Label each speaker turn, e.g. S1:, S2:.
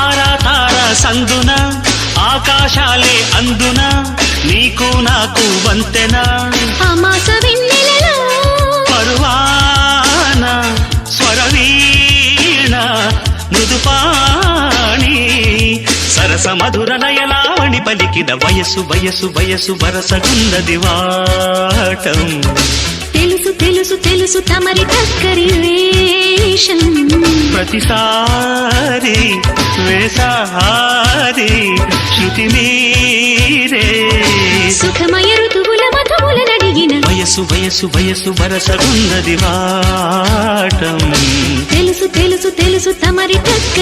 S1: తారా తారా సందున ఆకాశాలే అందున నీకు నాకు వంతెన
S2: అమాస వెన్నెలలో
S1: పరువాన స్వరవీణ మృదుపాణి సరస మధుర నయలావణి పలికిన వయసు వయసు వయసు వరసగున్నది వాటం
S2: తెలుసు తెలుసు తెలుసు తమరి టక్కరి వేషం
S1: ప్రతిసారి వేసారి శృతి మీరే
S2: సుఖమయ ఋతువుల మధువుల నడిగిన
S1: వయసు వయసు వయసు వరసగున్నది వాటం
S2: తెలుసు తెలుసు తెలుసు తమరి టక్కరి